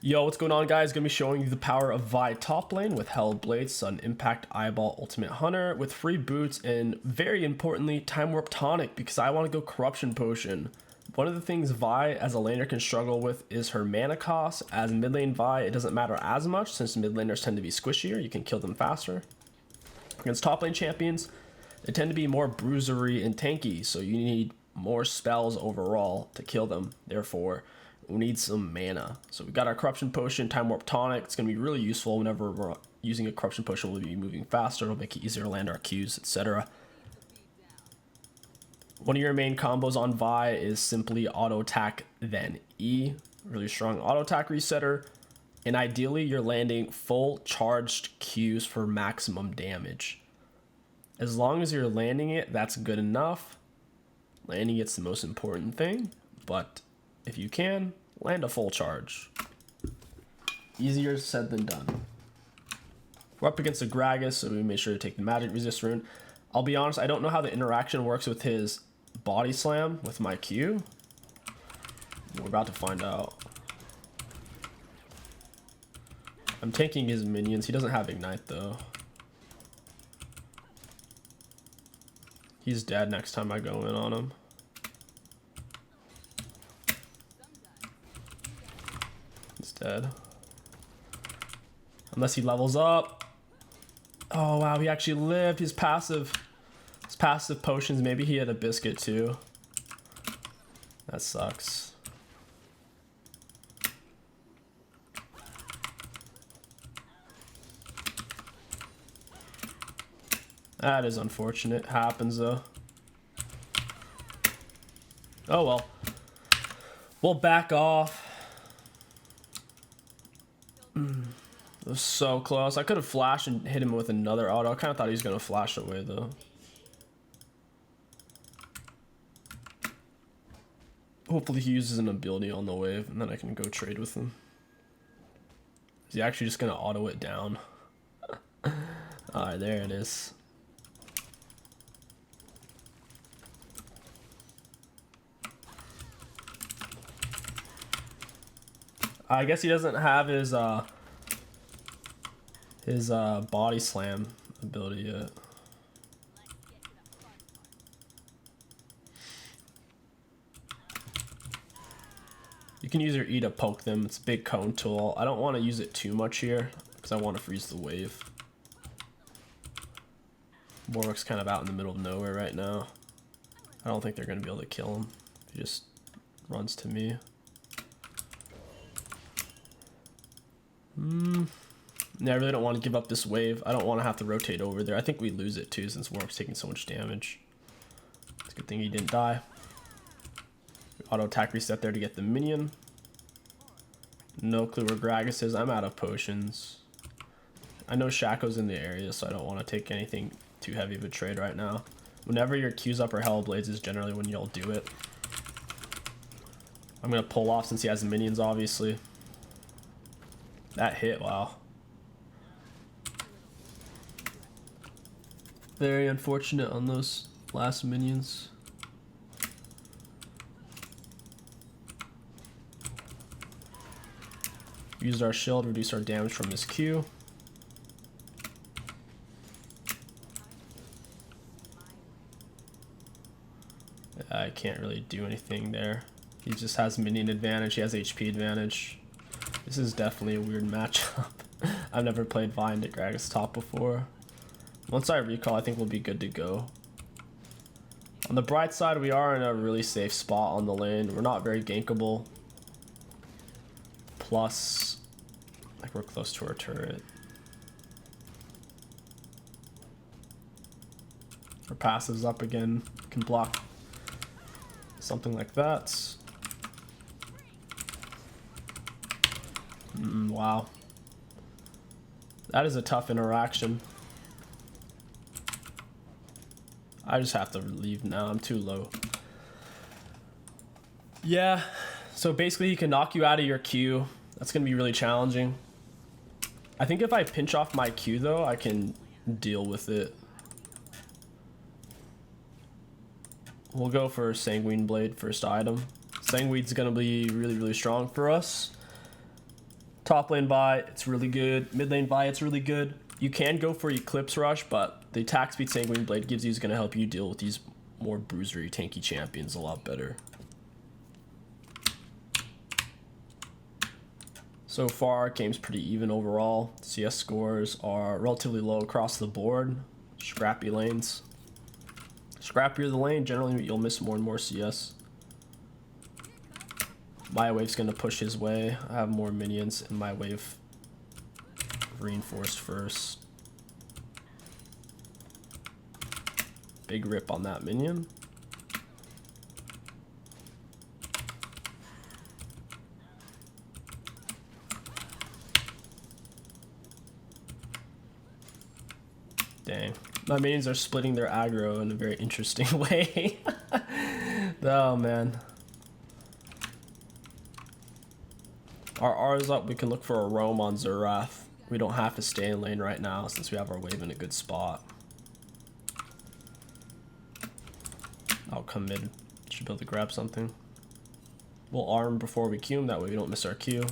Yo, what's going on, guys? Gonna be showing you the power of Vi top lane with Held Blades, Sudden Impact, Eyeball, Ultimate Hunter with free boots, and very importantly, Time Warp Tonic, because I want to go Corruption Potion. One of the things Vi as a laner can struggle with is her mana cost. As mid lane Vi, it doesn't matter as much since mid laners tend to be squishier. You can kill them faster. Against top lane champions, they tend to be more bruisery and tanky, so you need more spells overall to kill them. Therefore, we need some mana. So we got our Corruption Potion, Time Warp Tonic. It's going to be really useful whenever we're using a Corruption Potion. We'll be moving faster. It'll make it easier to land our Qs, etc. One of your main combos on Vi is simply auto attack, then E. Really strong auto attack resetter. And ideally, you're landing full charged Qs for maximum damage. As long as you're landing it, that's good enough. Landing it's the most important thing, but if you can, land a full charge. Easier said than done. We're up against a Gragas, so we made sure to take the magic resist rune. I'll be honest, I don't know how the interaction works with his body slam with my Q. We're about to find out. I'm tanking his minions. He doesn't have Ignite though. He's dead next time I go in on him. He's dead. Unless he levels up. Oh wow, he actually lived. His passive potions, maybe he had a biscuit too. That sucks. That is unfortunate. Happens though. Oh well. We'll back off. It was so close. I could have flashed and hit him with another auto. I kind of thought he was going to flash away though. Hopefully he uses an ability on the wave and then I can go trade with him. Is he actually just going to auto it down? Alright, there it is. I guess he doesn't have his body slam ability yet. You can use your E to poke them. It's a big cone tool. I don't want to use it too much here because I want to freeze the wave. Warwick's kind of out in the middle of nowhere right now. I don't think they're going to be able to kill him. He just runs to me. Yeah, I really don't want to give up this wave. I don't want to have to rotate over there. I think we lose it too since Warwick's taking so much damage. It's a good thing he didn't die. Auto attack reset there to get the minion. No clue where Gragas is. I'm out of potions. I know Shaco's in the area, so I don't want to take anything too heavy of a trade right now. Whenever your Q's up or Hell Blades is generally when you'll do it. I'm going to pull off since he has the minions, obviously. That hit, wow. Very unfortunate on those last minions. Used our shield, reduce our damage from his Q. I can't really do anything there. He just has minion advantage, he has HP advantage. This is definitely a weird matchup. I've never played Vi into Gragas top before. Once I recall, I think we'll be good to go. On the bright side, we are in a really safe spot on the lane. We're not very gankable. Plus, like we're close to our turret. Our passive's up again. Can block something like that. Wow. That is a tough interaction. I just have to leave now. I'm too low. Yeah. So basically he can knock you out of your Q. That's going to be really challenging. I think if I pinch off my Q though, I can deal with it. We'll go for Sanguine Blade first item. Sanguine's going to be really strong for us. Top lane Vi, it's really good. Mid lane Vi, it's really good. You can go for Eclipse Rush, but the attack speed Sanguine Blade gives you is going to help you deal with these more bruisery, tanky champions a lot better. So far, game's pretty even overall. CS scores are relatively low across the board. Scrappy lanes. Scrappier the lane, generally you'll miss more and more CS. My wave's gonna push his way. I have more minions, and my wave reinforced first. Big rip on that minion. Dang. My minions are splitting their aggro in a very interesting way. Oh man. Our R is up, we can look for a roam on Zerath. We don't have to stay in lane right now since we have our wave in a good spot. I'll come mid. Should be able to grab something. We'll arm before we Q him, that way we don't miss our Q.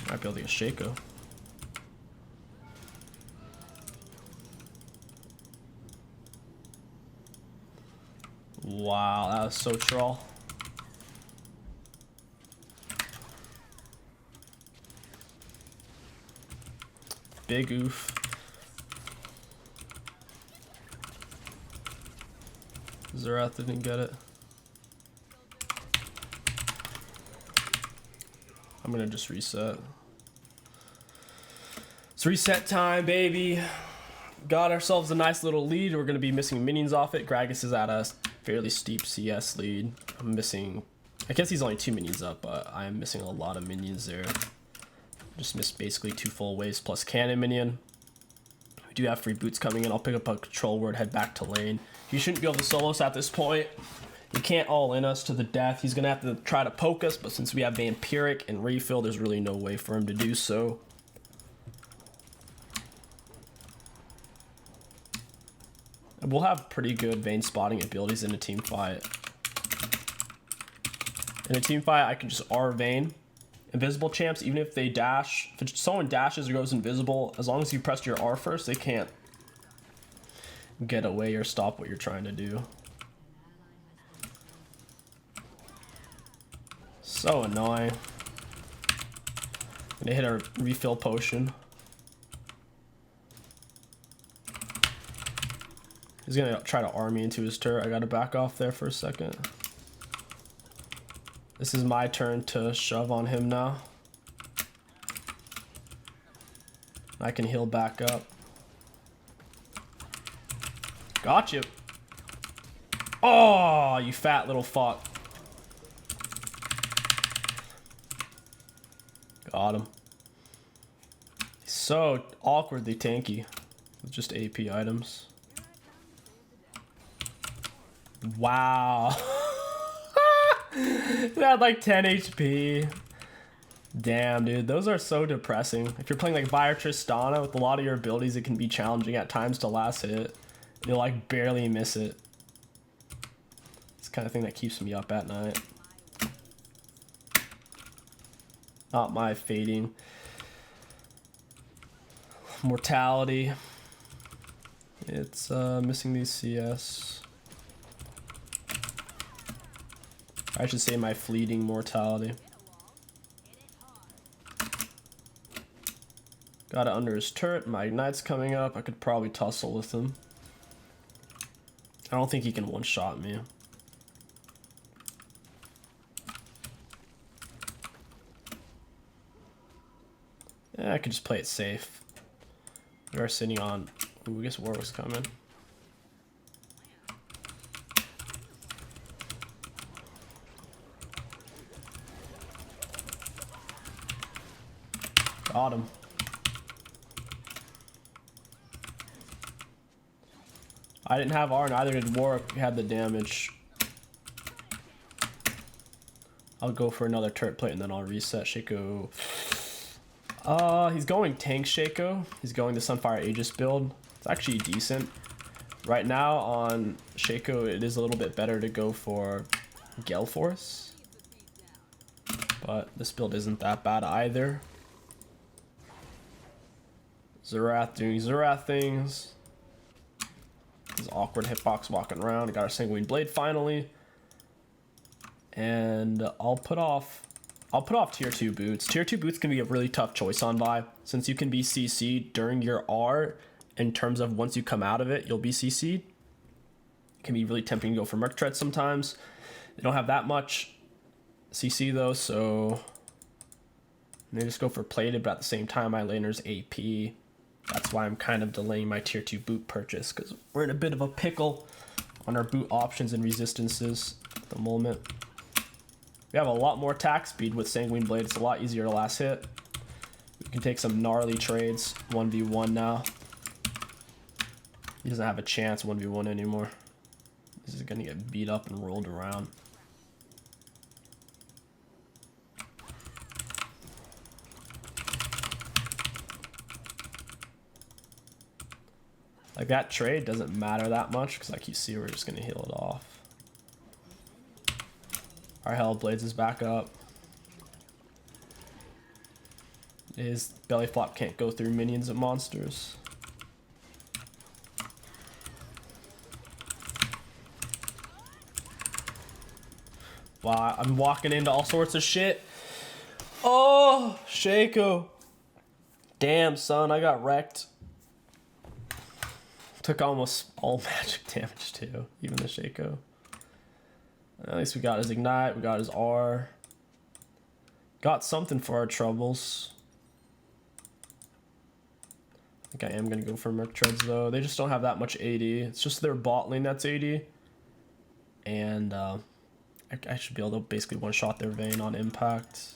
Might be able to get 𝐒𝐿𝐂𝐂𝐋. Wow, that was so troll. Big oof. Zerath didn't get it. I'm gonna just reset. It's reset time, baby. Got ourselves a nice little lead. We're gonna be missing minions off it. Gragas is at a fairly steep CS lead. I'm missing, I guess he's only 2 minions up, but I'm missing a lot of minions there. Just missed basically 2 full waves plus cannon minion. We do have free boots coming in. I'll pick up a control word, head back to lane. He shouldn't be able to solo us at this point. He can't all in us to the death. He's gonna have to try to poke us, but since we have Vampiric and Refill, there's really no way for him to do so. We'll have pretty good Vayne spotting abilities in a team fight. In a team fight, I can just R Vayne. Invisible champs, even if they dash, if someone dashes or goes invisible, as long as you press your R first, they can't get away or stop what you're trying to do. So annoying. Gonna hit our refill potion. He's gonna try to arm me into his turret. I gotta back off there for a second. This is my turn to shove on him now. I can heal back up. Got you. Oh, you fat little fuck. Got him. He's so awkwardly tanky with just AP items. Wow. He had like 10 HP. Damn, dude. Those are so depressing. If you're playing like Vi or Tristana with a lot of your abilities, it can be challenging at times to last hit. You'll like barely miss it. It's the kind of thing that keeps me up at night. Not my fading. Mortality. It's missing these CS. I should say my fleeting mortality. Got it under his turret. My ignite's coming up. I could probably tussle with him. I don't think he can one-shot me. Yeah, I could just play it safe. We are sitting on... Ooh, I guess Warwick's coming. Got him. I didn't have R, neither did Warwick. We had the damage. I'll go for another turret plate and then I'll reset 𝐒𝐿𝐂𝐂𝐋. He's going tank 𝐒𝐿𝐂𝐂𝐂𝐋. He's going the Sunfire Aegis build. It's actually decent. Right now on 𝐒𝐂𝐂, it is a little bit better to go for Gale Force. But this build isn't that bad either. Xerath doing Xerath things. This awkward hitbox walking around. We got our Sanguine Blade finally. And I'll put off tier 2 boots. Tier 2 boots can be a really tough choice on Vi, since you can be CC'd during your R in terms of once you come out of it, you'll be CC'd. It can be really tempting to go for Merc Tread sometimes. They don't have that much CC though, so they just go for plated, but at the same time my laner's AP. That's why I'm kind of delaying my tier 2 boot purchase, because we're in a bit of a pickle on our boot options and resistances at the moment. We have a lot more attack speed with Sanguine Blade. It's a lot easier to last hit. We can take some gnarly trades 1v1 now. He doesn't have a chance 1v1 anymore. This is gonna get beat up and rolled around. Like, that trade doesn't matter that much because, like you see, we're just gonna heal it off. Our Hell Blades is back up. His belly flop can't go through minions and monsters. Wow, I'm walking into all sorts of shit. Oh, 𝐒𝐂𝐂. Damn, son, I got wrecked. Took almost all magic damage too, even the 𝐒𝐂𝐂. At least we got his Ignite, we got his R. Got something for our troubles. I think I am gonna go for Merc Treads though. They just don't have that much AD. It's just their bot lane that's AD. And I should be able to basically one-shot their Vayne on impact.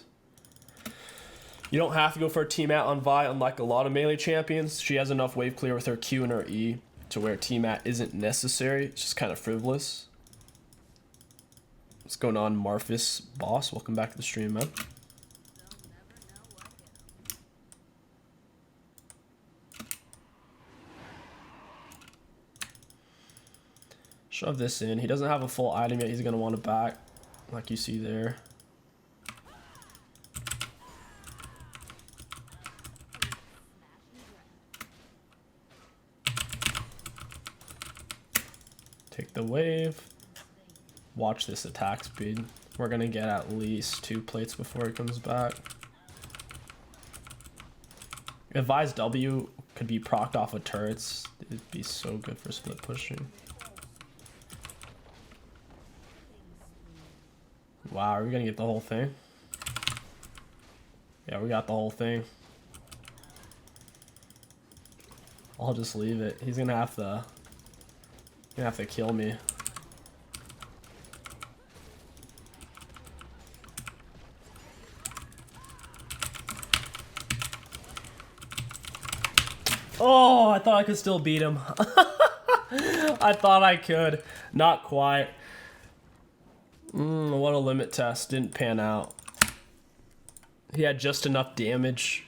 You don't have to go for a TIAMAT on Vi, unlike a lot of melee champions. She has enough wave clear with her Q and her E to where TIAMAT isn't necessary. It's just kind of frivolous. What's going on, Marfus boss? Welcome back to the stream, man. Shove this in. He doesn't have a full item yet. He's going to want it back, like you see there. Take the wave. Watch this attack speed. We're going to get at least 2 plates before he comes back. If Vi's W could be procced off of turrets, it'd be so good for split pushing. Wow, are we gonna get the whole thing? Yeah, we got the whole thing. I'll just leave it. He's gonna have to kill me. Oh, I thought I could still beat him. I thought I could. Not quite. What a limit test. Didn't pan out. He had just enough damage.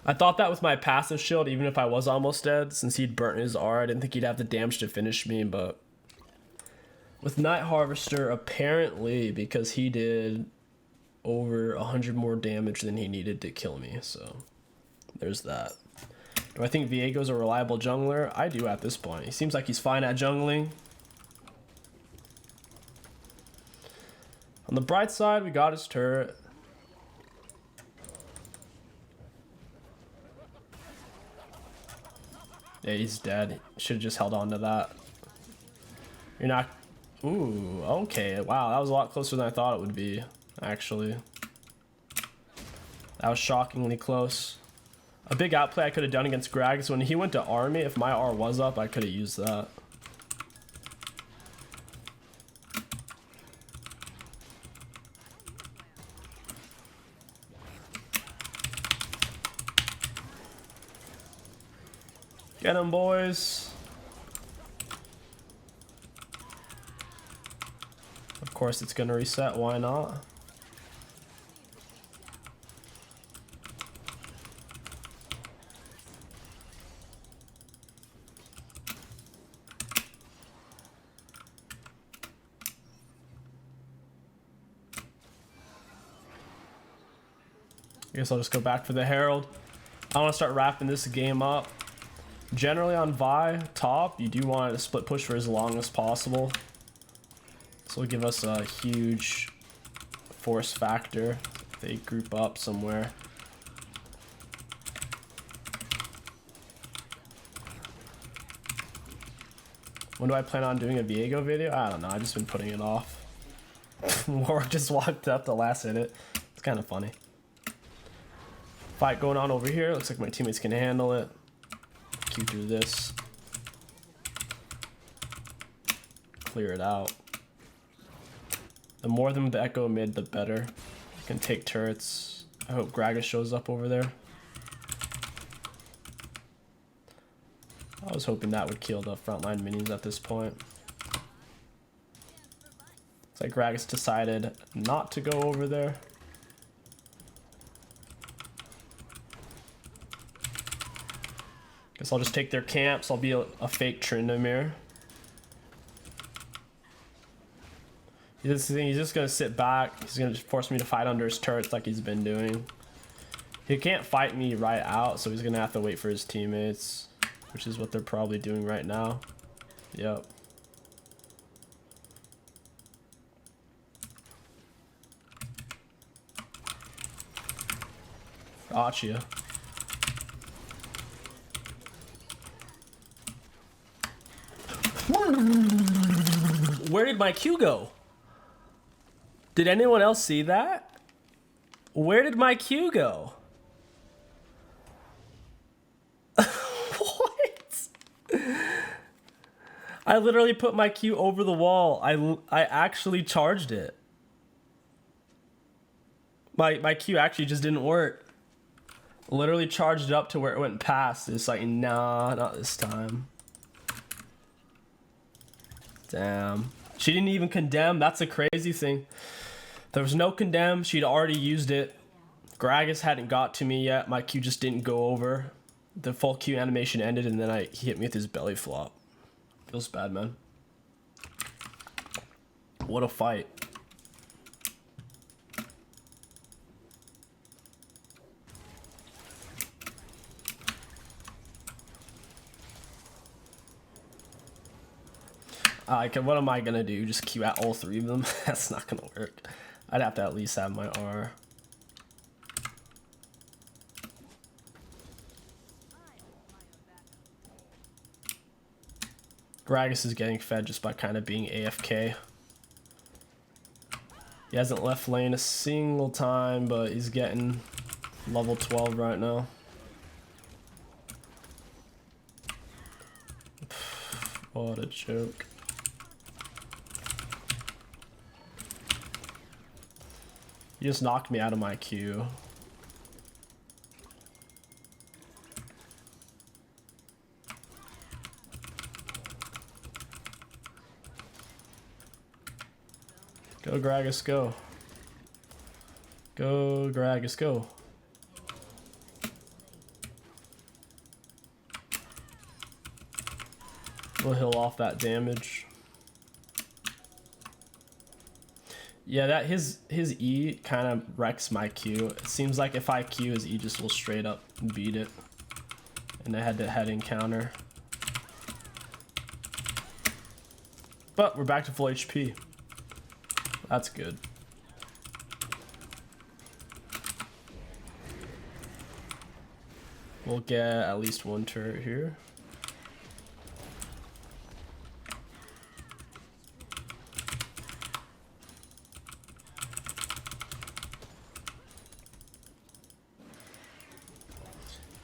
I thought that with my passive shield, even if I was almost dead, since he'd burnt his R, I didn't think he'd have the damage to finish me, but with Night Harvester, apparently, because he did over 100 more damage than he needed to kill me, so there's that. Do I think Viego's a reliable jungler? I do at this point. He seems like he's fine at jungling. On the bright side, we got his turret. Yeah, he's dead. Should have just held on to that. You're not... Ooh, okay. Wow, that was a lot closer than I thought it would be, actually. That was shockingly close. A big outplay I could have done against Gragas when he went to R me. If my R was up, I could have used that. Get him, boys. Of course it's gonna reset, why not? I guess I'll just go back for the Herald. I want to start wrapping this game up. Generally on Vi top, you do want to split push for as long as possible. This will give us a huge force factor if they group up somewhere. When do I plan on doing a Viego video? I don't know, I've just been putting it off. Warwick just walked up the last minute. It's kind of funny. Fight going on over here. Looks like my teammates can handle it. Q through this. Clear it out. The more them the echo mid, the better. You can take turrets. I hope Gragas shows up over there. I was hoping that would kill the frontline minions at this point. Looks like Gragas decided not to go over there. Guess I'll just take their camps. I'll be a fake Tryndamere. He's just gonna sit back. He's gonna just force me to fight under his turrets like he's been doing. He can't fight me right out, so he's gonna have to wait for his teammates, which is what they're probably doing right now. Yep. Gotcha. Where did my Q go? Did anyone else see that? Where did my Q go? What? I literally put my Q over the wall. I actually charged it. My Q actually just didn't work. Literally charged it up to where it went past. It's like, nah, not this time. Damn. She didn't even condemn. That's a crazy thing. There was no condemn. She'd already used it. Gragas hadn't got to me yet. My Q just didn't go over. The full Q animation ended, and then he hit me with his belly flop. Feels bad, man. What a fight. What am I gonna do? Just Q at all three of them? That's not gonna work. I'd have to at least have my R. Gragas is getting fed just by kind of being AFK. He hasn't left lane a single time, but he's getting level 12 right now. What a joke. You just knocked me out of my Q. Go Gragas, go. Go Gragas, go. We'll heal off that damage. Yeah, that his E kind of wrecks my Q. It seems like if I Q, his E just will straight up beat it. And I had to head encounter. But we're back to full HP. That's good. We'll get at least one turret here.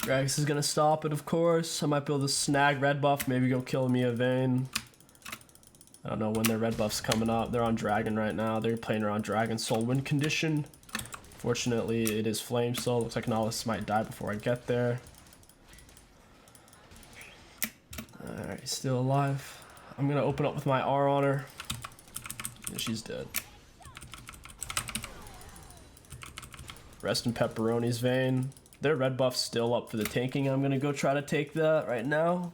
Gragas is gonna stop it, of course. I might be able to snag red buff, maybe go kill me a Vayne. I don't know when their red buff's coming up. They're on Dragon right now. They're playing around Dragon Soul win condition. Fortunately, it is Flame Soul. Looks like Nautilus might die before I get there. Alright, he's still alive. I'm gonna open up with my R on her. And she's dead. Rest in Pepperoni's Vayne. Their red buff's still up for the tanking. I'm gonna go try to take that right now.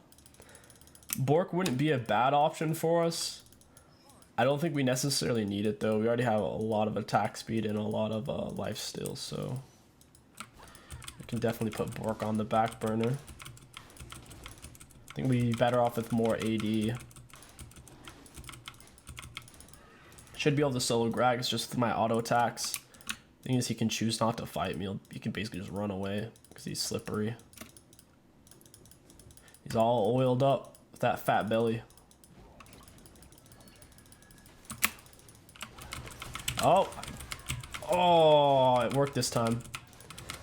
Bork wouldn't be a bad option for us. I don't think we necessarily need it though. We already have a lot of attack speed and a lot of life steal, so Can definitely put Bork on the back burner. I think we'd be better off with more AD. Should be able to solo Gragas just with my auto attacks. Thing is, he can choose not to fight me. He can basically just run away because he's slippery. He's all oiled up with that fat belly. Oh, it worked this time.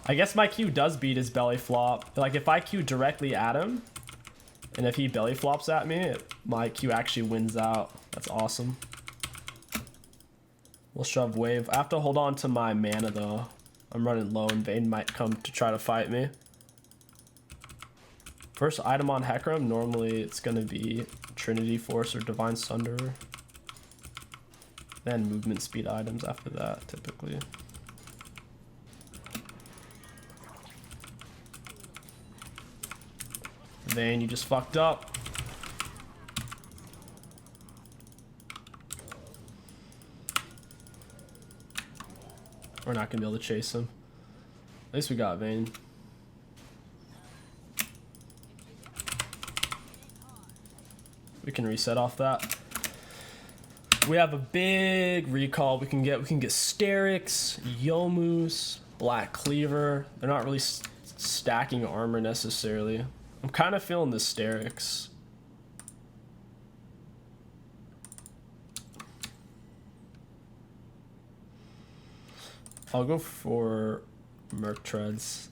I guess my Q does beat his belly flop. Like if I Q directly at him, and if he belly flops at me, my Q actually wins out. That's awesome. We'll shove wave. I have to hold on to my mana though. I'm running low and Vayne might come to try to fight me. First item on Hecarim, normally it's gonna be Trinity Force or Divine Sunder. Then movement speed items after that, typically. Vayne, you just fucked up. We're not gonna be able to chase him. At least we got Vayne. We can reset off that. We have a big recall. We can get Sterix, Yomus, Black Cleaver. They're not really stacking armor necessarily. I'm kind of feeling the Sterix. I'll go for Merc Treads.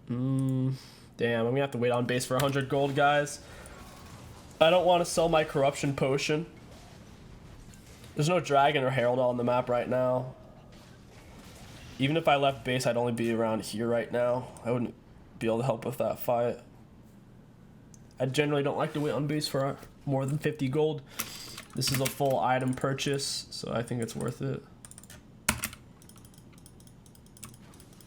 Damn, I'm gonna have to wait on base for 100 gold, guys. I don't want to sell my corruption potion. There's no dragon or herald on the map right now. Even if I left base, I'd only be around here right now. I wouldn't be able to help with that fight. I generally don't like to wait on base for more than 50 gold. This is a full item purchase, so I think it's worth it.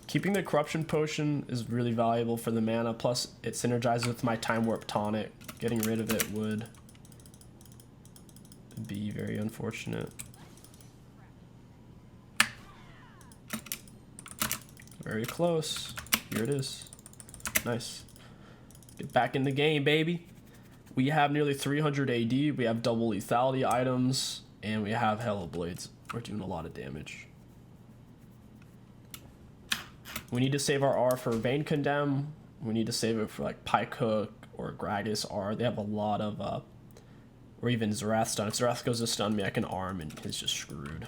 Keeping the corruption potion is really valuable for the mana, plus it synergizes with my time warp tonic. Getting rid of it would be very unfortunate. Very close. Here it is. Nice. Get back in the game, baby. We have nearly 300 AD, we have double lethality items, and we have Hella Blades. We're doing a lot of damage. We need to save our R for Vayne Condemn. We need to save it for like Pike Hook or Gragas R. They have a lot of, or even Zerath stun. If Zerath goes to stun me, I can arm and he's just screwed.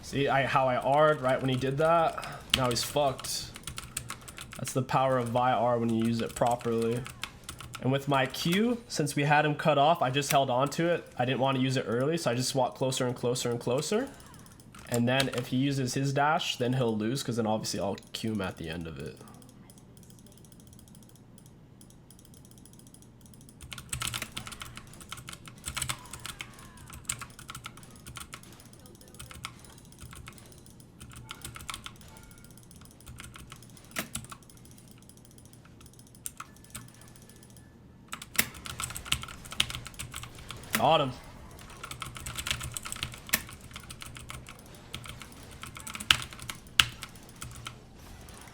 See how I R'd right when he did that? Now he's fucked. That's the power of Vi R when you use it properly. And with my Q, since we had him cut off, I just held on to it. I didn't want to use it early, so I just walked closer and closer and closer. And then if he uses his dash, then he'll lose, because then obviously I'll Q him at the end of it. Got him.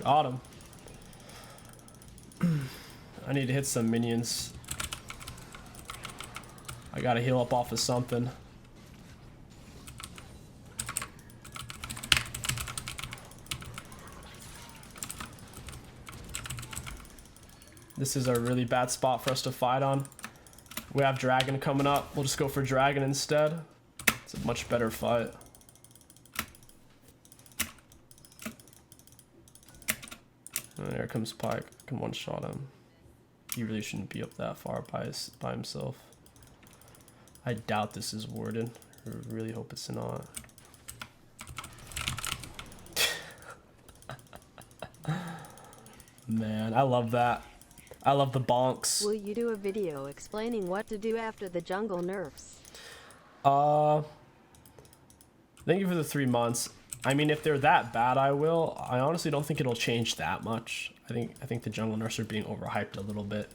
Got him. I need to hit some minions. I gotta heal up off of something. This is a really bad spot for us to fight on. We have Dragon coming up. We'll just go for Dragon instead. It's a much better fight. Oh, there comes Pike. I can one-shot him. He really shouldn't be up that far by himself. I doubt this is warded. I really hope it's not. Man, I love that. I love the bonks. Will you do a video explaining what to do after the jungle nerfs? Thank you for the 3 months. I mean, if they're that bad, I will. I honestly don't think it'll change that much. I think the jungle nurse are being overhyped a little bit.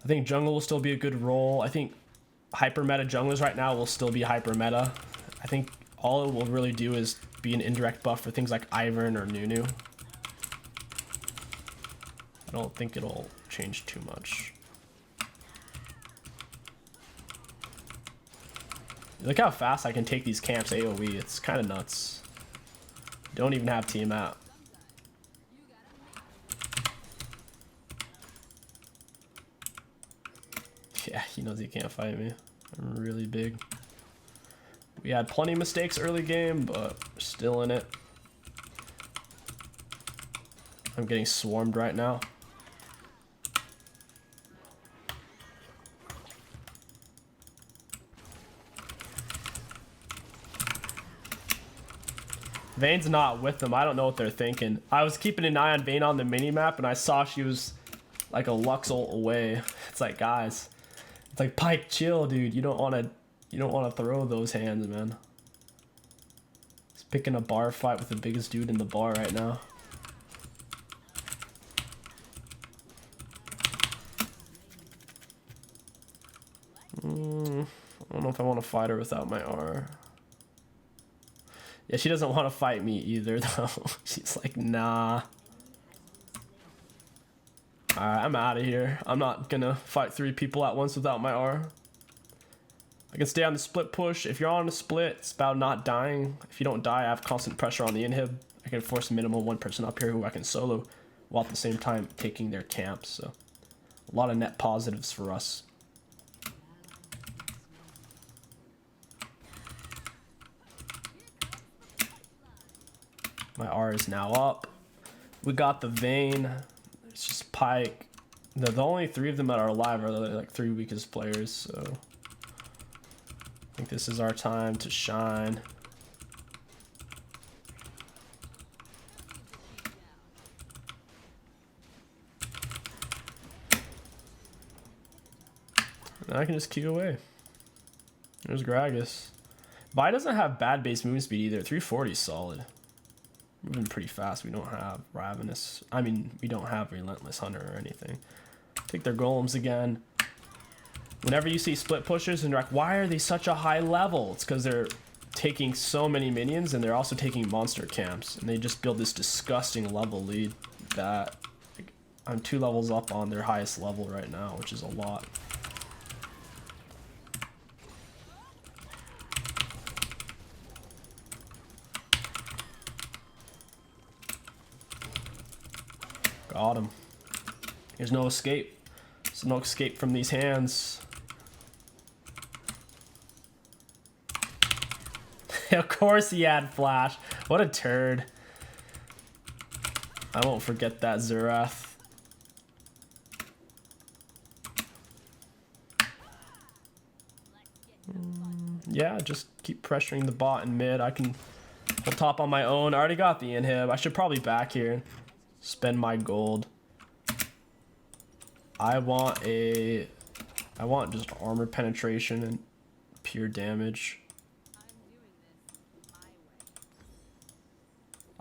I think jungle will still be a good role. I think hyper meta junglers right now will still be hyper meta. I think all it will really do is be an indirect buff for things like Ivern or Nunu. I don't think it'll change too much. Look how fast I can take these camps AoE. It's kind of nuts. Don't even have TIAMAT. Yeah, he knows he can't fight me. I'm really big. We had plenty of mistakes early game, but we're still in it. I'm getting swarmed right now. Vayne's not with them. I don't know what they're thinking. I was keeping an eye on Vayne on the minimap, and I saw she was like a Lux ult away. It's like, guys, it's like, Pyke, chill, dude. You don't want to throw those hands, man. He's picking a bar fight with the biggest dude in the bar right now. I don't know if I want to fight her without my R. Yeah, she doesn't want to fight me either, though. She's like, nah. Alright, I'm out of here. I'm not gonna fight 3 people at once without my R. I can stay on the split push. If you're on a split, it's about not dying. If you don't die, I have constant pressure on the inhib. I can force a minimum 1 person up here who I can solo, while at the same time taking their camps. So, a lot of net positives for us. My R is now up. We got the Vayne. It's just Pyke. The only 3 of them that are alive are the like 3 weakest players, so I think this is our time to shine. And I can just Q away. There's Gragas. Vi doesn't have bad base movement speed either. 340 is solid. Moving pretty fast. We don't have Ravenous. I mean, we don't have Relentless Hunter or anything. Take their golems again. Whenever you see split pushers and you're like, why are they such a high level? It's because they're taking so many minions and they're also taking monster camps. And they just build this disgusting level lead that like, I'm 2 levels up on their highest level right now, which is a lot. Got him. There's no escape. There's no escape from these hands. Of course he had flash. What a turd. I won't forget that, Zerath. Yeah, just keep pressuring the bot and mid. I can hold top on my own. I already got the inhib. I should probably back here. Spend my gold. I want just armor penetration and pure damage.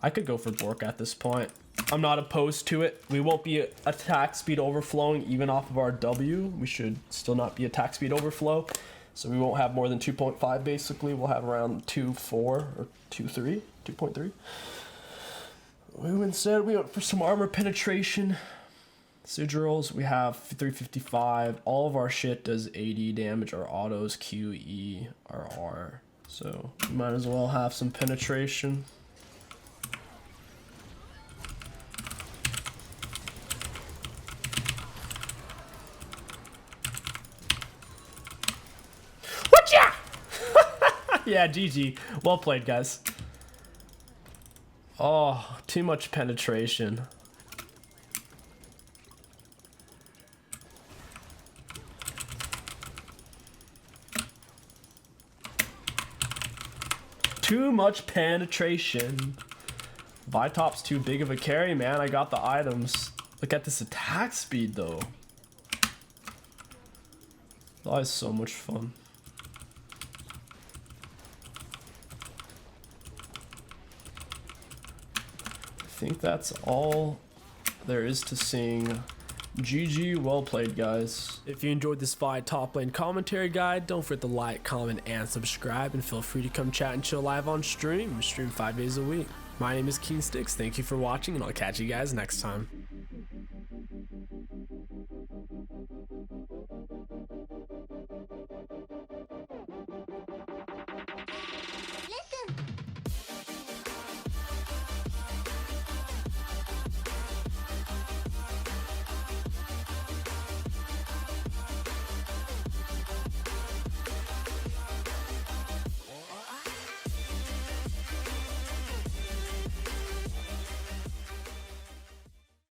I could go for Bork at this point. I'm not opposed to it. We won't be attack speed overflowing even off of our W. We should still not be attack speed overflow. So we won't have more than 2.5 basically. We'll have around 2.4 or 2.3, 2.3. Instead, we went for some armor penetration. Sigils, we have 355. All of our shit does 80 damage. Our autos, Q, E, our R. So we might as well have some penetration. Whatcha? Yeah, GG. Well played, guys. Oh, too much penetration. Too much penetration. Vitop's too big of a carry, man. I got the items. Look at this attack speed, though. That is so much fun. think that's all there is to seeing. GG, well played, guys. If you enjoyed this Vi top lane commentary guide, don't forget to like, comment, and subscribe, and feel free to come chat and chill live on stream. We stream 5 days a week. My name is 𝐒𝐿𝐂𝐋𝐒. Thank you for watching, and I'll catch you guys next time.